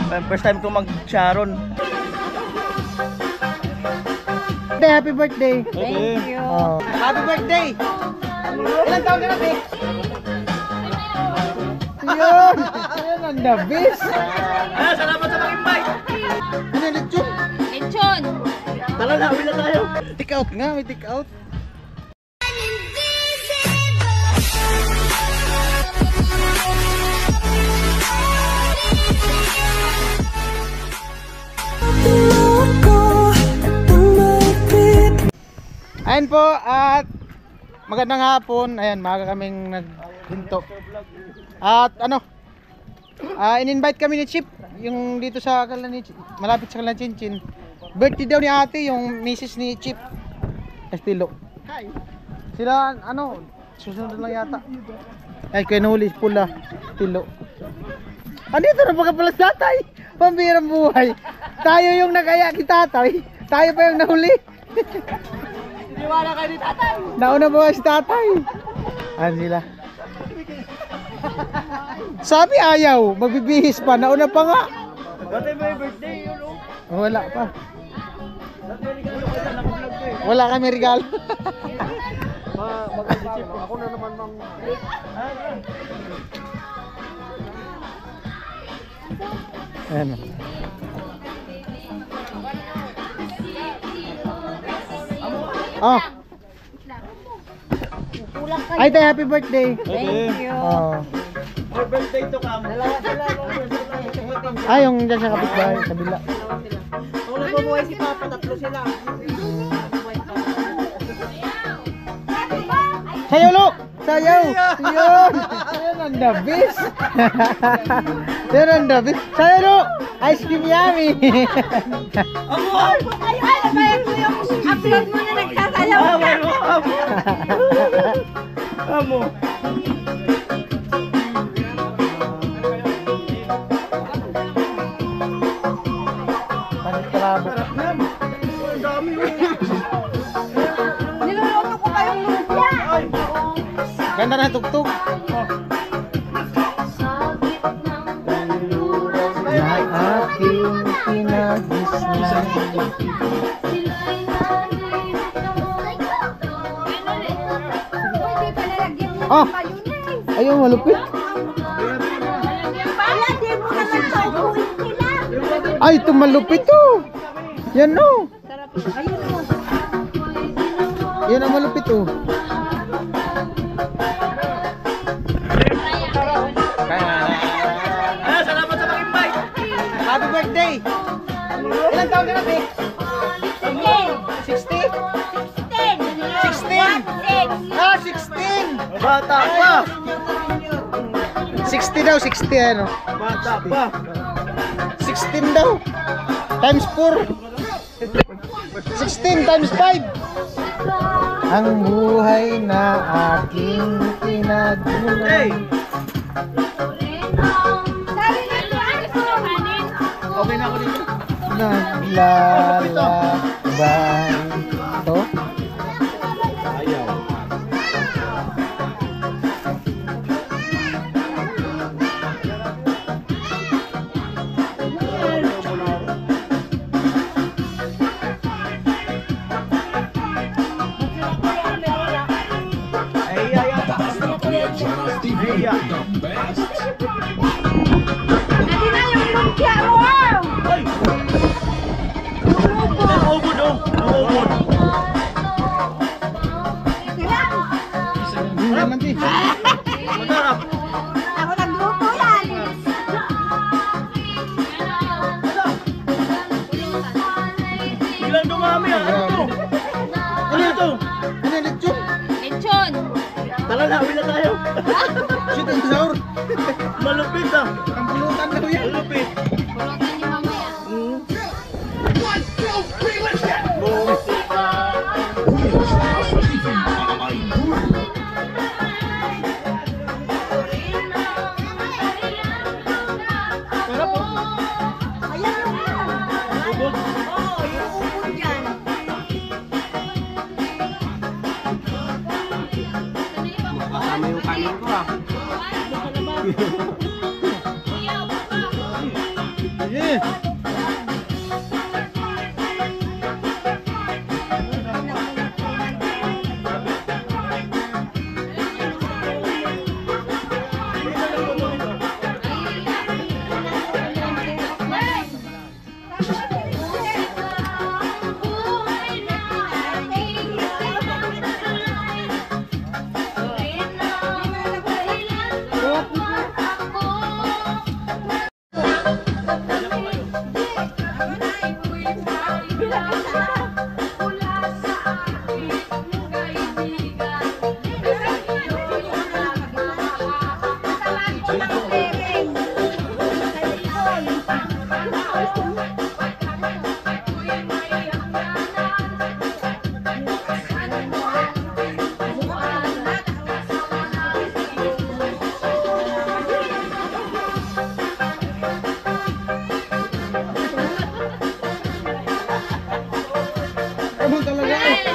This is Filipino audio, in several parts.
First time ko mag-Sharon. Happy birthday. Thank you. Oh. Happy birthday! Ilang taon ka na, Be? Yun! Yun ang the best. Salamat sa pag-invite! Ano yung lechon? Lechon. Tara na, uwi na tayo. Take out nga, may take out. Ayan po at magandang hapon. Ayan, maaga kaming naghinto. At ano, in-invite kami ni Chip, yung dito sa malapit sa Kalan Chinchin. Birthday daw ni ate, yung misis ni Chip Estilo. Sila ano, susunod lang yata. Ay, kaya nahuli pula Estilo. Andito na pagka pala tatay, pambirang buhay. Tayo yung nagaya kay tatay, tayo pa yung nahuli. Iniwala kayo ni tatay. Nauna ba si tatay? Ayan sila. Sabi ayaw, magbibihis pa. Nauna pa nga. Dati may birthday yun, oh. Wala pa. Dati may regalo ka dyan, nakablog ko eh. Wala kami regalo. Mag-isip ako na naman mang... Ayan. Oh. Ay, tayo, happy birthday. Thank you. Oh. May birthday to come. Ay, yung dyan sa kapitbahay, kabila. Kung nabubuhay si Papa, tatlo sila. Sayaw, Lo! Sayaw! Yun! Yun ang the best! Yun ang the best! Sayaw, Lo! Ice cream yummy! Amoy! Ay, nabayag ko yung upload mo na nagsasayaw ka. Amo! Pagkalabo. Ang dami yun. Niluluto ko pa yung lumpia. Ganda na tugtog. Na aking pinagisnan. Oh! Ayun, malupit. Ay, ito malupit to. Yan no. Yan ang malupit to. Salamat sa pag-invite. Happy birthday. Ilang taon ka na, Be? 60? 16? Ah, 16! Bata pa! 60 daw, 60 ano? Bata pa! 16 daw. Times 4. 16 times 5. Ang buhay na aking pinagmulan. Hey! Okay na ako dito. Naglalakbay. Ito? Ayaw. Adi na yung lumpia mo. Ay! Naubod oh! Naubod! Hindi naman di. Masarap! Ako nagluto yan. Bilang dumami ah! Ano to? Ano ito? Ano yung lechon? Lechon. Tara na, uwi na tayo! Shit and sour. Malupit ah! Ang pulutan daw yan. Malupit! Pulutan niyo mamaya. Sarap oh! Ayan yung Ubod! Oo, yung ubod dyan. Kasama yung kanin ko ah! Sige. Ano talaga eh?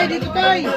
Ay, dito tayo.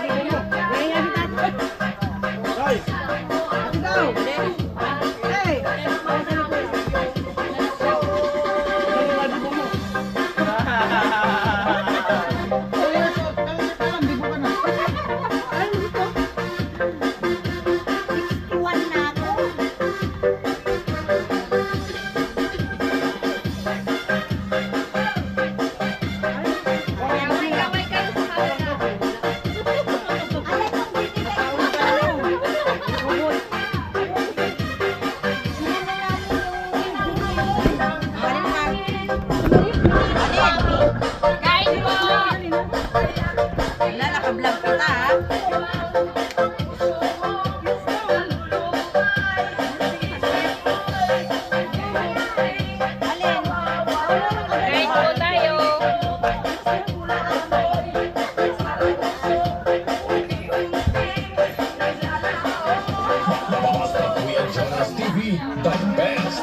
TV, the best.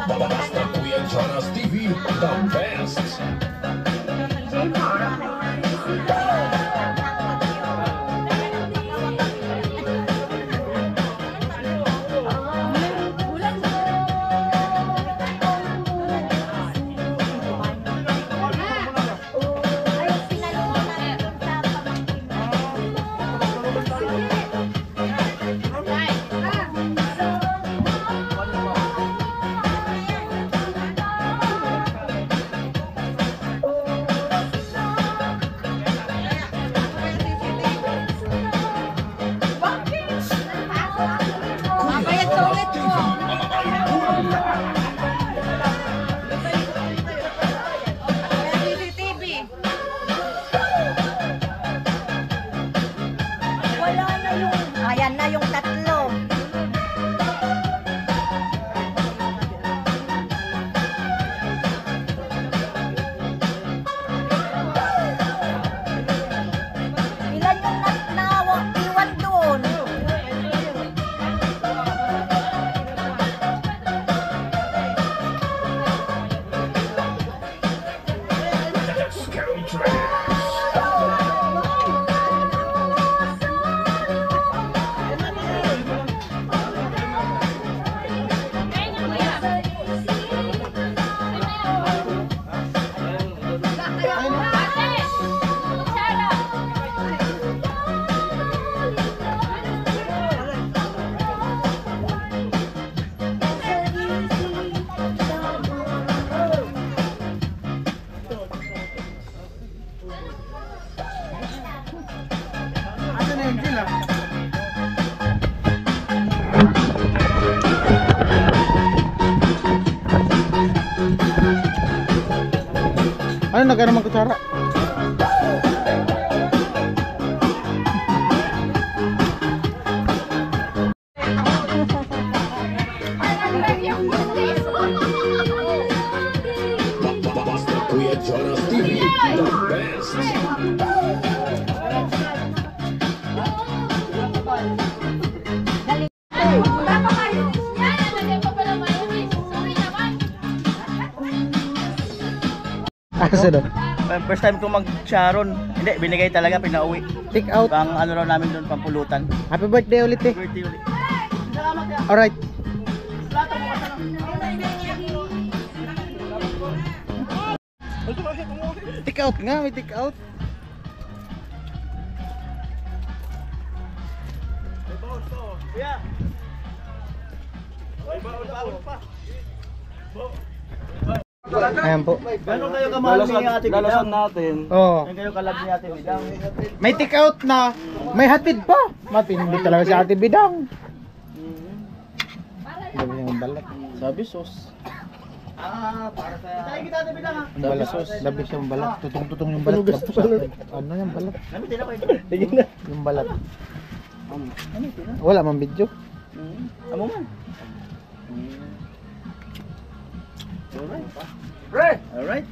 Basta Kuya Jonas TV, the best. nagano man kutsara? Basta Kuya Jonas TV, the best. Asa do? First time ko mag-charon. Hindi, binigay talaga, pinauwi. Take out. Pang ano raw namin doon, pampulutan. Happy birthday ulit eh. Birthday ulit. Alright. Take out nga, may take out. Kuya! Ayan po. Gano'n kayo kamahal ni Ate Bidang? Lalasan natin. Oh. Gano'n kayo kalab ni Ate Bidang? May take out na. May hatid pa. Matindi talaga si Ate Bidang. Sabi yung balat. Sabi sos. Para sa... Tayo kita Ate Bidang ha? Ang balat. Labis yung balat. Tutong-tutong yung balat. Ano yung balat? Namitin ako ito. Yung balat. Wala mang video. Amo man. Alright. Alright.